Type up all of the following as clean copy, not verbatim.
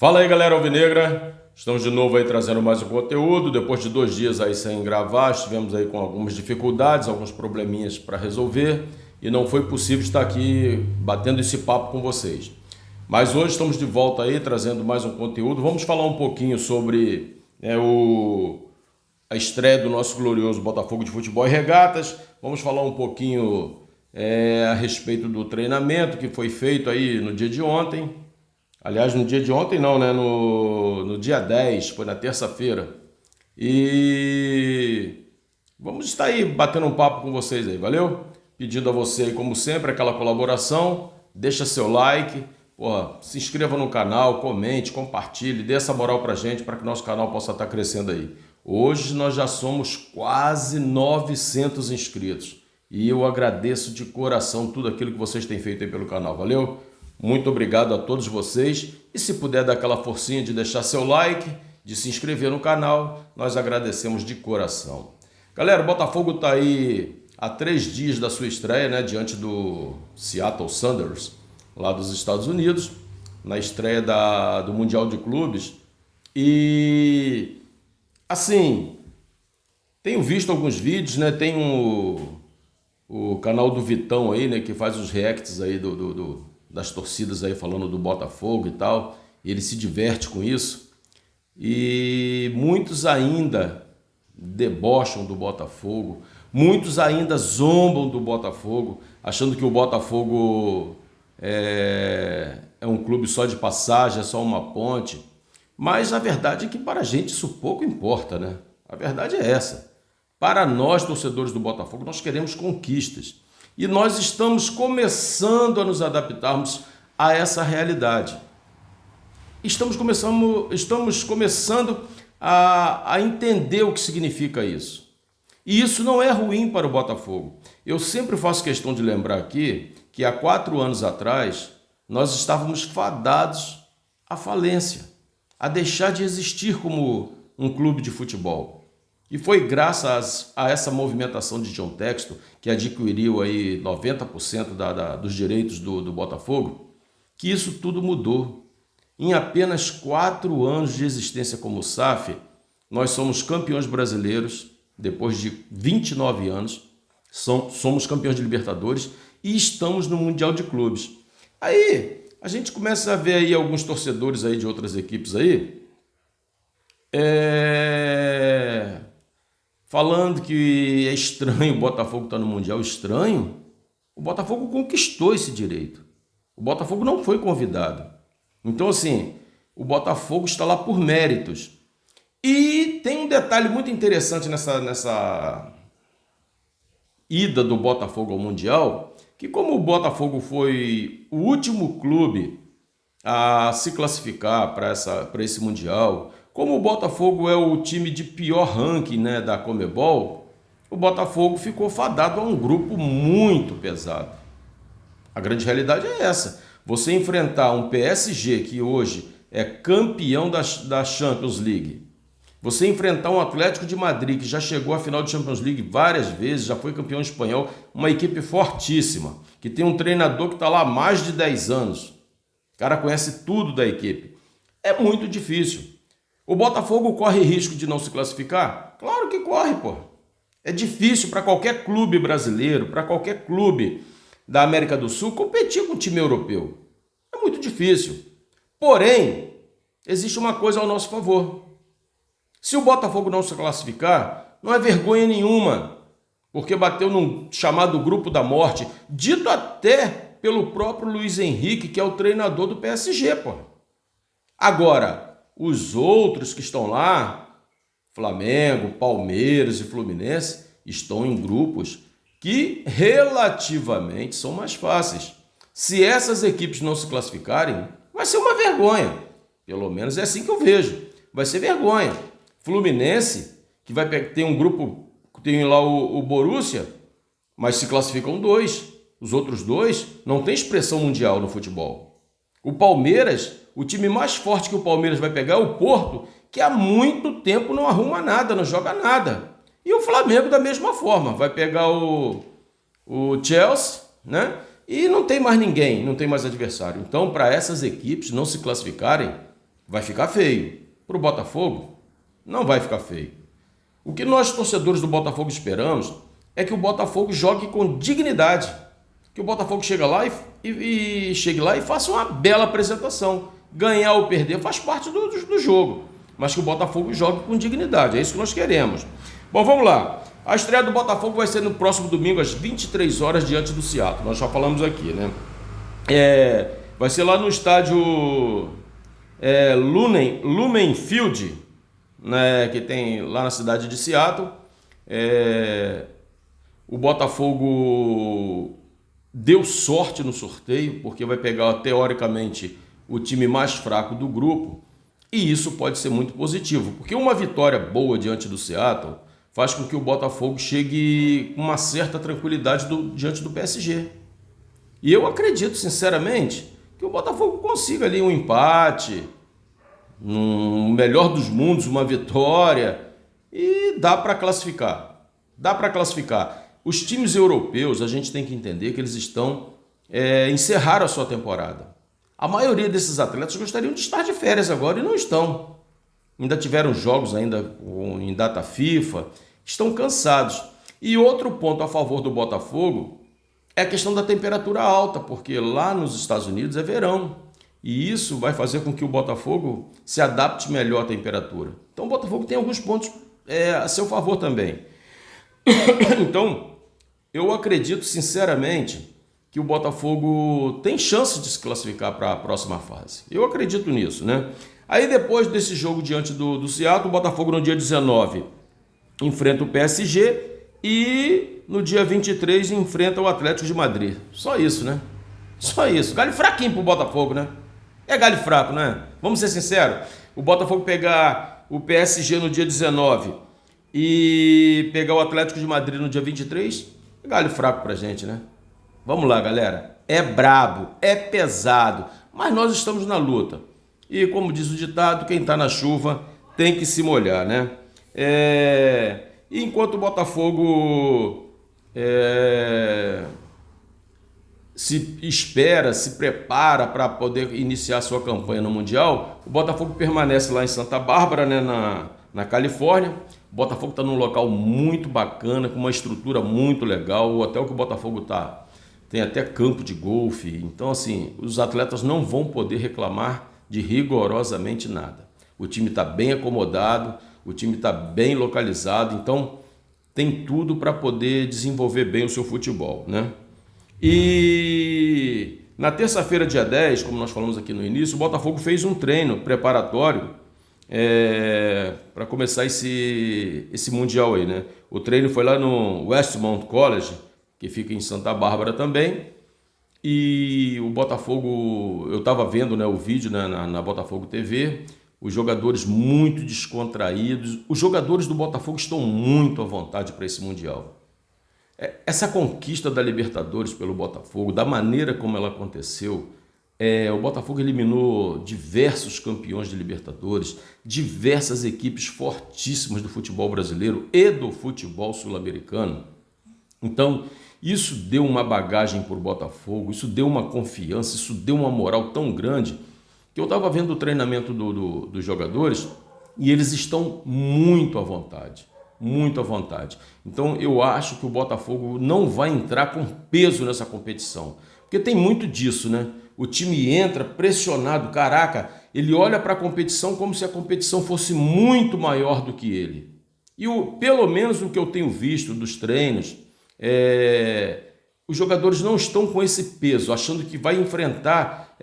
Fala aí, galera alvinegra, estamos de novo aí trazendo mais um conteúdo, depois de 2 dias aí sem gravar, estivemos aí com algumas dificuldades, alguns probleminhas para resolver e não foi possível estar aqui batendo esse papo com vocês. Mas hoje estamos de volta aí trazendo mais um conteúdo, vamos falar um pouquinho sobre a estreia do nosso glorioso Botafogo de Futebol e Regatas, vamos falar um pouquinho a respeito do treinamento que foi feito aí no dia de ontem. Aliás, no dia de ontem não, né? No dia 10, foi na terça-feira. E vamos estar aí batendo um papo com vocês aí, valeu? Pedindo a você aí, como sempre, aquela colaboração, deixa seu like, se inscreva no canal, comente, compartilhe, dê essa moral pra gente, para que nosso canal possa estar crescendo aí. Hoje nós já somos quase 900 inscritos. E eu agradeço de coração tudo aquilo que vocês têm feito aí pelo canal, valeu? Muito obrigado a todos vocês e se puder dar aquela forcinha de deixar seu like, de se inscrever no canal, nós agradecemos de coração. Galera, o Botafogo está aí há 3 dias da sua estreia, né, diante do Seattle Sounders, lá dos Estados Unidos, na estreia do Mundial de Clubes. E, assim, tenho visto alguns vídeos, né, tem o canal do Vitão aí, né, que faz os reacts aí das torcidas aí falando do Botafogo e tal, ele se diverte com isso, e muitos ainda debocham do Botafogo, muitos ainda zombam do Botafogo, achando que o Botafogo é um clube só de passagem, é só uma ponte, mas a verdade é que para a gente isso pouco importa, né? A verdade é essa. Para nós, torcedores do Botafogo, nós queremos conquistas. E nós estamos começando a nos adaptarmos a essa realidade. Estamos começando a entender o que significa isso. E isso não é ruim para o Botafogo. Eu sempre faço questão de lembrar aqui que há 4 anos atrás nós estávamos fadados à falência, a deixar de existir como um clube de futebol. E foi graças a essa movimentação de John Textor, que adquiriu aí 90% dos direitos do Botafogo, que isso tudo mudou. Em apenas 4 anos de existência como SAF, nós somos campeões brasileiros, depois de 29 anos, somos campeões de Libertadores e estamos no Mundial de Clubes. Aí a gente começa a ver aí alguns torcedores aí de outras equipes aí, falando que é estranho o Botafogo estar no Mundial. Estranho? O Botafogo conquistou esse direito. O Botafogo não foi convidado. Então, assim, o Botafogo está lá por méritos. E tem um detalhe muito interessante nessa ida do Botafogo ao Mundial, que como o Botafogo foi o último clube a se classificar para esse Mundial, como o Botafogo é o time de pior ranking, né, da Conmebol, o Botafogo ficou fadado a um grupo muito pesado. A grande realidade é essa. Você enfrentar um PSG que hoje é campeão da Champions League, você enfrentar um Atlético de Madrid que já chegou à final de Champions League várias vezes, já foi campeão espanhol, uma equipe fortíssima, que tem um treinador que está lá há mais de 10 anos. O cara conhece tudo da equipe. É muito difícil. O Botafogo corre risco de não se classificar? Claro que corre, pô. É difícil para qualquer clube brasileiro, para qualquer clube da América do Sul competir com um time europeu. É muito difícil. Porém, existe uma coisa ao nosso favor. Se o Botafogo não se classificar, não é vergonha nenhuma, porque bateu num chamado grupo da morte, dito até pelo próprio Luiz Henrique, que é o treinador do PSG, pô. Agora, os outros que estão lá, Flamengo, Palmeiras e Fluminense, estão em grupos que relativamente são mais fáceis. Se essas equipes não se classificarem, vai ser uma vergonha. Pelo menos é assim que eu vejo. Vai ser vergonha. Fluminense, que vai ter um grupo, tem lá o Borussia, mas se classificam 2. Os outros 2 não têm expressão mundial no futebol. O Palmeiras, o time mais forte que o Palmeiras vai pegar é o Porto, que há muito tempo não arruma nada, não joga nada. E o Flamengo da mesma forma, vai pegar o Chelsea, né? E não tem mais ninguém, não tem mais adversário. Então, para essas equipes não se classificarem, vai ficar feio. Para o Botafogo, não vai ficar feio. O que nós, torcedores do Botafogo, esperamos é que o Botafogo jogue com dignidade. Que o Botafogo chegue lá e faça uma bela apresentação. Ganhar ou perder faz parte do jogo. Mas que o Botafogo jogue com dignidade. É isso que nós queremos. Bom, vamos lá. A estreia do Botafogo vai ser no próximo domingo, às 23 horas, diante do Seattle. Nós já falamos aqui, né? Vai ser lá no estádio Lumen Field, né, que tem lá na cidade de Seattle. O Botafogo deu sorte no sorteio, porque vai pegar, teoricamente, o time mais fraco do grupo. E isso pode ser muito positivo, porque uma vitória boa diante do Seattle faz com que o Botafogo chegue com uma certa tranquilidade diante do PSG. E eu acredito, sinceramente, que o Botafogo consiga ali um empate, no melhor dos mundos, uma vitória, e dá para classificar. Dá para classificar. Os times europeus, a gente tem que entender que eles encerraram a sua temporada. A maioria desses atletas gostariam de estar de férias agora e não estão. Ainda tiveram jogos ainda em data FIFA, estão cansados. E outro ponto a favor do Botafogo é a questão da temperatura alta, porque lá nos Estados Unidos é verão. E isso vai fazer com que o Botafogo se adapte melhor à temperatura. Então o Botafogo tem alguns pontos a seu favor também. Então, eu acredito sinceramente que o Botafogo tem chance de se classificar para a próxima fase. Eu acredito nisso, né? Aí depois desse jogo diante do Seattle, o Botafogo no dia 19 enfrenta o PSG e no dia 23 enfrenta o Atlético de Madrid. Só isso, né? Só isso. Galho fraquinho pro Botafogo, né? É galho fraco, né? Vamos ser sinceros. O Botafogo pegar o PSG no dia 19 e pegar o Atlético de Madrid no dia 23, é galho fraco pra gente, né? Vamos lá, galera. É brabo, é pesado, mas nós estamos na luta. E como diz o ditado, quem tá na chuva tem que se molhar, né? E enquanto o Botafogo se prepara para poder iniciar sua campanha no Mundial, o Botafogo permanece lá em Santa Bárbara, né, na Califórnia. O Botafogo está num local muito bacana, com uma estrutura muito legal. O hotel que o Botafogo está tem até campo de golfe. Então, assim, os atletas não vão poder reclamar de rigorosamente nada. O time está bem acomodado, o time está bem localizado, então tem tudo para poder desenvolver bem o seu futebol, né? E na terça-feira, dia 10, como nós falamos aqui no início, o Botafogo fez um treino preparatório para começar esse Mundial aí, né? O treino foi lá no Westmont College, que fica em Santa Bárbara também. E o Botafogo, eu estava vendo, né, o vídeo, né, na Botafogo TV, os jogadores muito descontraídos. Os jogadores do Botafogo estão muito à vontade para esse Mundial. Essa conquista da Libertadores pelo Botafogo, da maneira como ela aconteceu, o Botafogo eliminou diversos campeões de Libertadores, diversas equipes fortíssimas do futebol brasileiro e do futebol sul-americano. Então, isso deu uma bagagem para o Botafogo, isso deu uma confiança, isso deu uma moral tão grande que eu estava vendo o treinamento dos jogadores e eles estão muito à vontade, muito à vontade. Então eu acho que o Botafogo não vai entrar com peso nessa competição, porque tem muito disso, né? O time entra pressionado, caraca, ele olha para a competição como se a competição fosse muito maior do que ele. E pelo menos o que eu tenho visto dos treinos, os jogadores não estão com esse peso, achando que vai enfrentar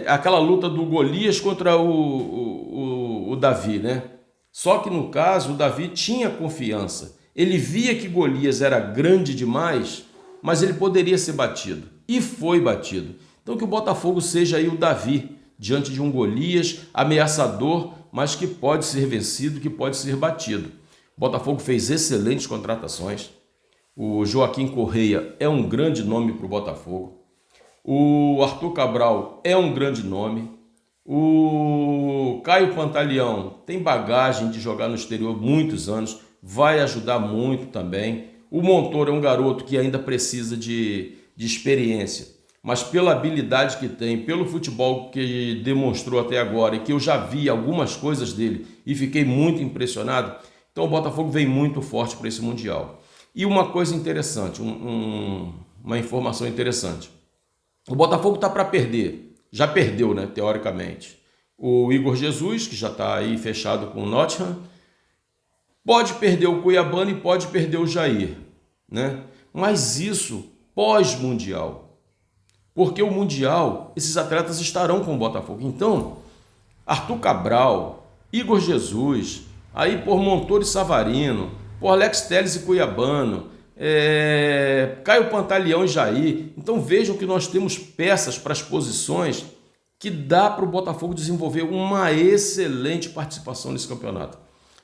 aquela luta do Golias contra o Davi, né? Só que no caso o Davi tinha confiança, ele via que Golias era grande demais, mas ele poderia ser batido, e foi batido. Então que o Botafogo seja aí o Davi, diante de um Golias ameaçador, mas que pode ser vencido, que pode ser batido. O Botafogo fez excelentes contratações. O Joaquim Correia é um grande nome para o Botafogo. O Arthur Cabral é um grande nome. O Caio Pantaleão tem bagagem de jogar no exterior muitos anos, vai ajudar muito também. O Montoro é um garoto que ainda precisa de experiência. mas pela habilidade que tem, pelo futebol que demonstrou até agora e que eu já vi algumas coisas dele e fiquei muito impressionado, então o Botafogo vem muito forte para esse Mundial. E uma coisa interessante, uma informação interessante, o Botafogo está para perder, já perdeu, né, teoricamente, o Igor Jesus, que já está aí fechado com o Nottingham, pode perder o Cuiabano e pode perder o Jair, né? Mas isso pós-Mundial. Porque o Mundial, esses atletas estarão com o Botafogo. Então, Arthur Cabral, Igor Jesus, aí por Montoro e Savarino, por Alex Telles e Cuiabano, Caio Pantaleão e Jair. Então vejam que nós temos peças para as posições que dá para o Botafogo desenvolver uma excelente participação nesse campeonato.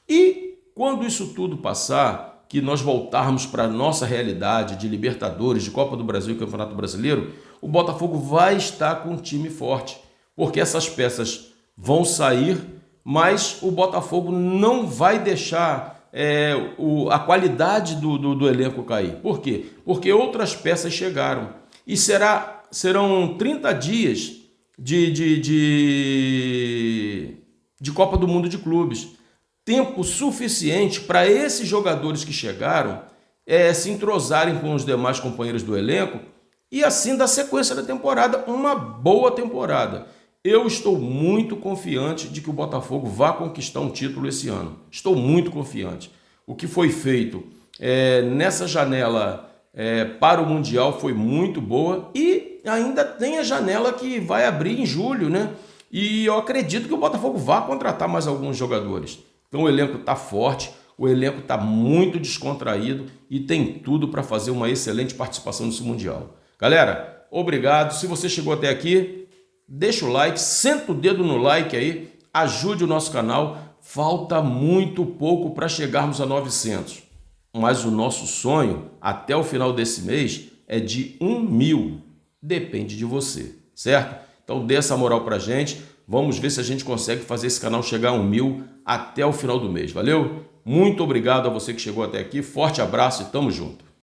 E quando isso tudo passar, que nós voltarmos para a nossa realidade de Libertadores, de Copa do Brasil e Campeonato Brasileiro, o Botafogo vai estar com um time forte, porque essas peças vão sair, mas o Botafogo não vai deixar a qualidade do elenco cair. Por quê? Porque outras peças chegaram e serão 30 dias de Copa do Mundo de Clubes. Tempo suficiente para esses jogadores que chegaram se entrosarem com os demais companheiros do elenco e assim dar sequência da temporada, uma boa temporada. Eu estou muito confiante de que o Botafogo vai conquistar um título esse ano. Estou muito confiante. O que foi feito nessa janela para o Mundial foi muito boa e ainda tem a janela que vai abrir em julho, né? E eu acredito que o Botafogo vai contratar mais alguns jogadores. Então o elenco está forte, o elenco está muito descontraído e tem tudo para fazer uma excelente participação nesse Mundial. Galera, obrigado. Se você chegou até aqui, deixa o like, senta o dedo no like aí, ajude o nosso canal. Falta muito pouco para chegarmos a 900. Mas o nosso sonho, até o final desse mês, é de 1.000. Depende de você, certo? Então dê essa moral pra gente. Vamos ver se a gente consegue fazer esse canal chegar a 1.000 até o final do mês. Valeu? Muito obrigado a você que chegou até aqui. Forte abraço e tamo junto.